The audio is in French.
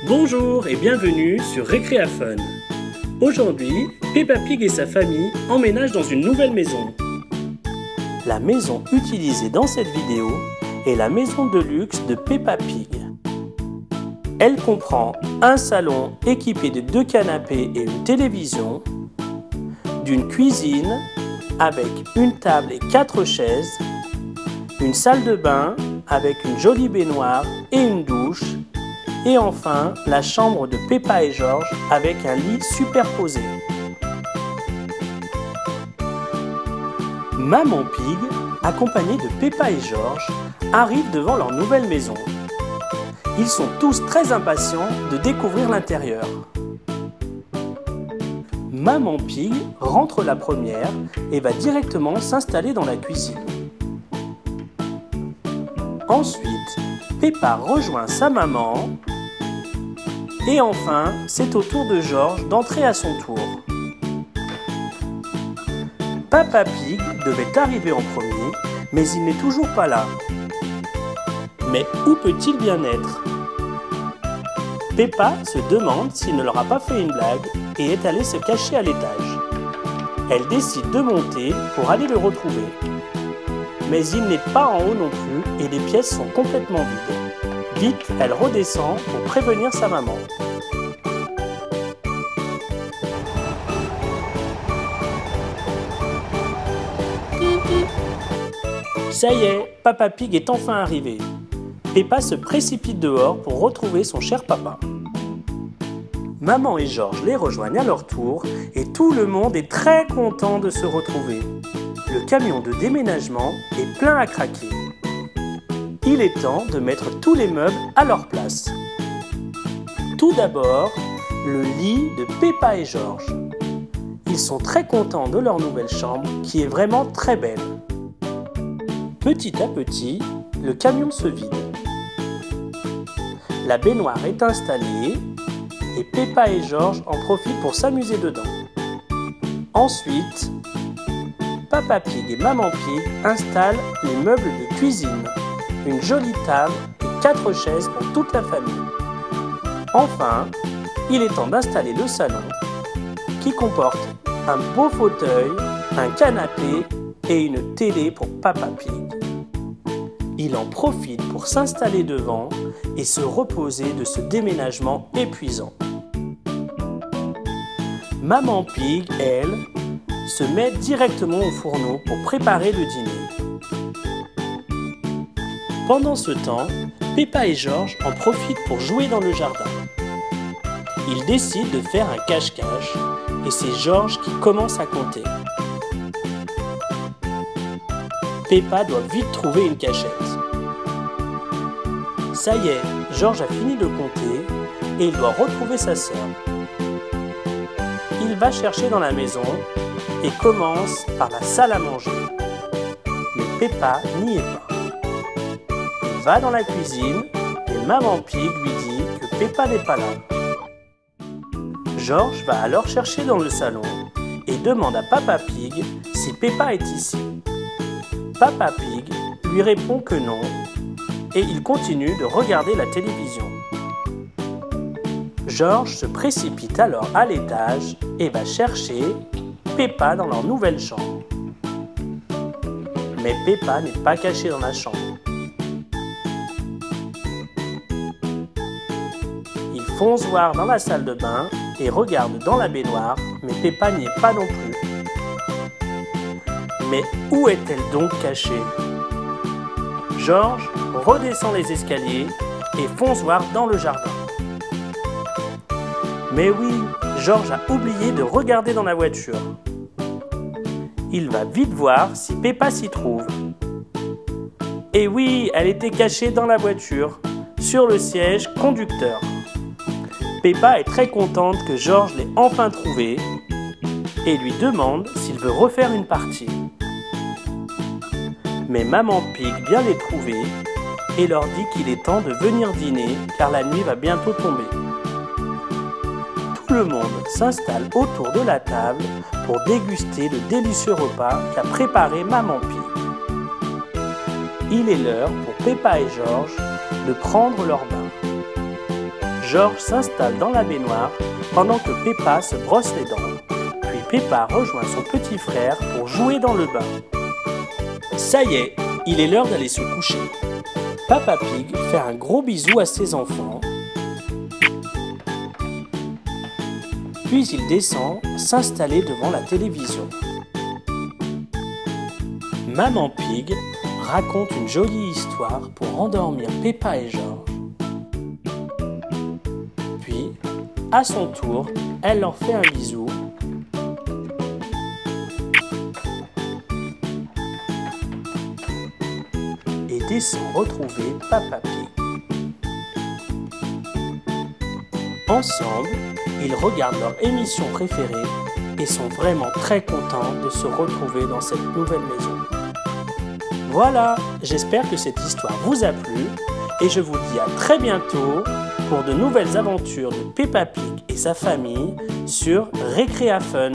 Bonjour et bienvenue sur Récréafun. Aujourd'hui, Peppa Pig et sa famille emménagent dans une nouvelle maison. La maison utilisée dans cette vidéo est la maison de luxe de Peppa Pig. Elle comprend un salon équipé de 2 canapés et une télévision, d'une cuisine avec une table et 4 chaises, une salle de bain avec une jolie baignoire et une douche, et enfin la chambre de Peppa et George avec un lit superposé. Maman Pig, accompagnée de Peppa et George, arrive devant leur nouvelle maison. Ils sont tous très impatients de découvrir l'intérieur. Maman Pig rentre la première et va directement s'installer dans la cuisine. Ensuite, Peppa rejoint sa maman. Et enfin, c'est au tour de George d'entrer à son tour. Papa Pig devait arriver en premier, mais il n'est toujours pas là. Mais où peut-il bien être? Peppa se demande s'il ne leur a pas fait une blague et est allée se cacher à l'étage. Elle décide de monter pour aller le retrouver. Mais il n'est pas en haut non plus et les pièces sont complètement vides. Vite, elle redescend pour prévenir sa maman. Ça y est, Papa Pig est enfin arrivé. Peppa se précipite dehors pour retrouver son cher papa. Maman et George les rejoignent à leur tour et tout le monde est très content de se retrouver. Le camion de déménagement est plein à craquer. Il est temps de mettre tous les meubles à leur place. Tout d'abord, le lit de Peppa et George. Ils sont très contents de leur nouvelle chambre qui est vraiment très belle. Petit à petit, le camion se vide. La baignoire est installée et Peppa et George en profitent pour s'amuser dedans. Ensuite, Papa Pig et Maman Pig installent les meubles de cuisine, une jolie table et 4 chaises pour toute la famille. Enfin, il est temps d'installer le salon qui comporte un beau fauteuil, un canapé et une télé pour Papa Pig. Il en profite pour s'installer devant et se reposer de ce déménagement épuisant. Maman Pig, elle, se met directement au fourneau pour préparer le dîner. Pendant ce temps, Peppa et George en profitent pour jouer dans le jardin. Ils décident de faire un cache-cache et c'est George qui commence à compter. Peppa doit vite trouver une cachette. Ça y est, George a fini de compter et il doit retrouver sa sœur. Il va chercher dans la maison et commence par la salle à manger. Mais Peppa n'y est pas. Il va dans la cuisine et Maman Pig lui dit que Peppa n'est pas là. George va alors chercher dans le salon et demande à Papa Pig si Peppa est ici. Papa Pig lui répond que non et il continue de regarder la télévision. George se précipite alors à l'étage et va chercher Peppa dans leur nouvelle chambre. Mais Peppa n'est pas cachée dans la chambre. Il fonce voir dans la salle de bain et regarde dans la baignoire, mais Peppa n'y est pas non plus. Mais où est-elle donc cachée? George redescend les escaliers et fonce voir dans le jardin. Mais oui, George a oublié de regarder dans la voiture. Il va vite voir si Peppa s'y trouve. Et oui, elle était cachée dans la voiture, sur le siège conducteur. Peppa est très contente que George l'ait enfin trouvée et lui demande s'il veut refaire une partie. Mais Maman Pig vient les trouver et leur dit qu'il est temps de venir dîner car la nuit va bientôt tomber. Tout le monde s'installe autour de la table pour déguster le délicieux repas qu'a préparé Maman Pig. Il est l'heure pour Peppa et George de prendre leur bain. Georges s'installe dans la baignoire pendant que Peppa se brosse les dents. Puis Peppa rejoint son petit frère pour jouer dans le bain. Ça y est, il est l'heure d'aller se coucher. Papa Pig fait un gros bisou à ses enfants. Puis il descend s'installer devant la télévision. Maman Pig raconte une jolie histoire pour endormir Peppa et Georges. Puis, à son tour, elle leur fait un bisou. Et descend retrouver Papa Pig. Ensemble, ils regardent leur émission préférée et sont vraiment très contents de se retrouver dans cette nouvelle maison. Voilà, j'espère que cette histoire vous a plu et je vous dis à très bientôt pour de nouvelles aventures de Peppa Pig et sa famille sur Recréa Fun.